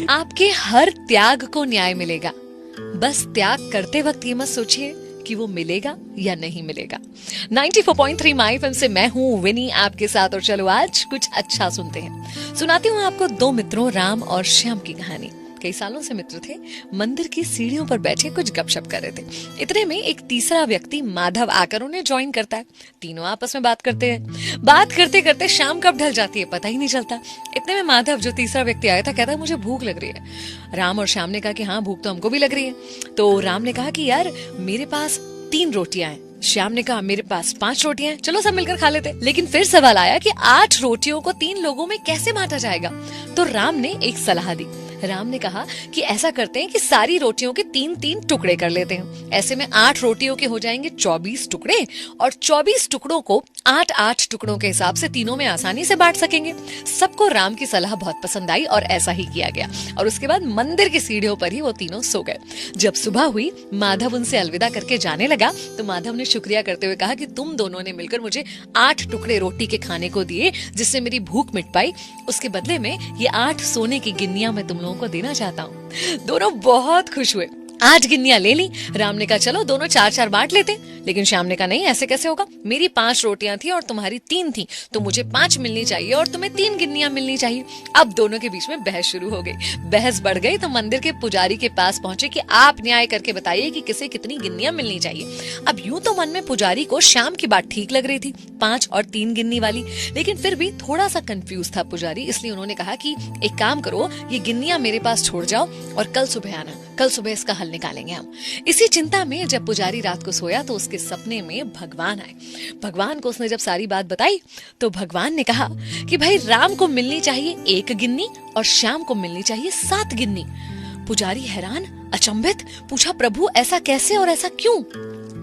आपके हर त्याग को न्याय मिलेगा। बस त्याग करते वक्त ये मत सोचिए कि वो मिलेगा या नहीं मिलेगा। 94.3 माय एफएम से मैं हूँ विनी आपके साथ, और चलो आज कुछ अच्छा सुनते हैं। सुनाती हूँ आपको दो मित्रों राम और श्याम की कहानी। कई सालों से मित्र थे, मंदिर की सीढ़ियों पर बैठे कुछ गपशप कर रहे थे। इतने में एक तीसरा व्यक्ति माधव आकर उन्हें ज्वाइन करता है। तीनों आपस में बात करते हैं। बात करते करते शाम कब ढल जाती है पता ही नहीं चलता। इतने में माधव, जो तीसरा व्यक्ति आया था, कहता है मुझे भूख लग रही है। राम और श्याम ने कहा कि हाँ, भूख तो हमको भी लग रही है। तो राम ने कहा कि यार मेरे पास 3 रोटियां हैं। श्याम ने कहा मेरे पास 5 रोटियां हैं, चलो सब मिलकर खा लेते। लेकिन फिर सवाल आया कि 8 रोटियों को 3 लोगों में कैसे बांटा जाएगा। तो राम ने एक सलाह दी। राम ने कहा कि ऐसा करते हैं कि सारी रोटियों के 3-3 टुकड़े कर लेते हैं। ऐसे में 8 रोटियों के हो जाएंगे 24 टुकड़े, और 24 टुकड़ों को 8-8 टुकड़ों के हिसाब से तीनों में आसानी से बांट सकेंगे। सबको राम की सलाह बहुत पसंद आई और ऐसा ही किया गया। और उसके बाद मंदिर की सीढ़ियों पर ही वो तीनों सो गए। जब सुबह हुई, माधव उनसे अलविदा करके जाने लगा तो माधव ने शुक्रिया करते हुए कहा कि तुम दोनों ने मिलकर मुझे 8 टुकड़े रोटी के खाने को दिए, जिससे मेरी भूख मिट पाई। उसके बदले में ये 8 सोने की गिन्नियां मैं तुम लोगों को देना चाहता हूँ। दोनों बहुत खुश हुए। 8 गिन्नियां ले ली। राम ने कहा चलो दोनों 4-4 बांट लेते। लेकिन श्याम ने कहा नहीं, ऐसे कैसे होगा। मेरी 5 रोटियां थी और तुम्हारी 3 थी, तो मुझे 5 मिलनी चाहिए और तुम्हें 3 गिन्नियां मिलनी चाहिए। अब दोनों के बीच में बहस शुरू हो गई। बहस बढ़ गई तो मंदिर के पुजारी के पास पहुंचे कि आप न्याय करके बताइए कि किसे कितनी गिन्नियां मिलनी चाहिए। अब यूं तो मन में पुजारी को श्याम की बात ठीक लग रही थी, 5 और 3 गिन्नी वाली, लेकिन फिर भी थोड़ा सा कंफ्यूज था पुजारी। इसलिए उन्होंने कहा कि एक काम करो, ये गिन्नियां मेरे पास छोड़ जाओ और कल सुबह आना, कल सुबह इसका हल निकालेंगे हम। इसी चिंता में जब पुजारी रात को सोया तो उसके सपने में भगवान आए। भगवान को उसने जब सारी बात बताई तो भगवान ने कहा कि भाई राम को मिलनी चाहिए 1 गिन्नी और श्याम को मिलनी चाहिए 7 गिन्नी। पुजारी हैरान, अचंभित, पूछा प्रभु ऐसा कैसे और ऐसा क्यों।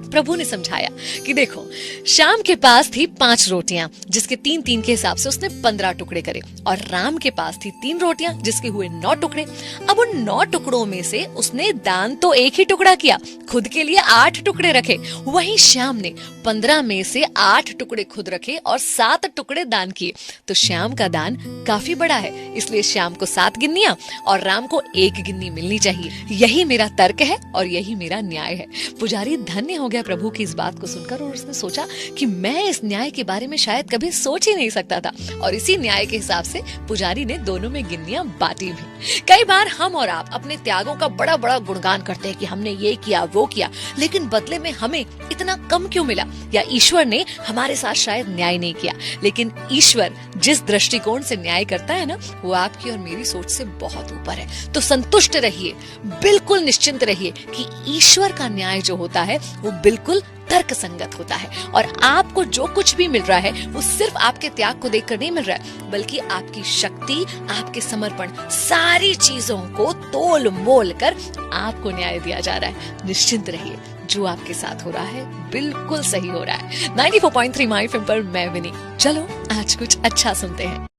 प्रभु ने समझाया कि देखो, श्याम के पास थी 5 रोटियां, जिसके 3-3 के हिसाब से उसने 15 टुकड़े करे, और राम के पास थी 3 रोटियां, जिसके हुए 9 टुकड़े। अब उन 9 टुकड़ों में से उसने दान तो एक ही टुकड़ा किया, खुद के लिए 8 टुकड़े रखे। वहीं श्याम ने 15 में से 8 टुकड़े खुद रखे और 7 टुकड़े दान किए। तो श्याम का दान काफी बड़ा है, इसलिए श्याम को 7 गिन्नियां और राम को 1 गिन्नी मिलनी चाहिए। यही मेरा तर्क है और यही मेरा न्याय है। पुजारी धन्य हो गया प्रभु की इस बात को सुनकर, और उसने सोचा कि मैं इस न्याय के बारे में शायद कभी सोच ही नहीं सकता था। और इसी न्याय के हिसाब से पुजारी ने दोनों में गिन्नियां बांटी भी। कई बार हम और आप अपने त्यागों का बड़ा बड़ा गुणगान करते हैं कि हमने ये किया वो किया, लेकिन बदले में हमें इतना कम क्यों मिला, या ईश्वर ने हमारे साथ शायद न्याय नहीं किया। लेकिन ईश्वर जिस दृष्टिकोण से न्याय करता है ना, वो आपकी और मेरी सोच से बहुत ऊपर है। तो संतुष्ट रहिए, बिल्कुल निश्चिंत रहिए कि ईश्वर का न्याय जो होता है वो बिल्कुल तर्क संगत होता है। और आपको जो कुछ भी मिल रहा है वो सिर्फ आपके त्याग को देखकर नहीं मिल रहा है, बल्कि आपकी शक्ति, आपके समर्पण, सारी चीजों को तोल मोल कर आपको न्याय दिया जा रहा है। निश्चिंत रहिए, जो आपके साथ हो रहा है बिल्कुल सही हो रहा है। 94.3 माय एफएम पर मैं विनी। चलो आज कुछ अच्छा सुनते हैं।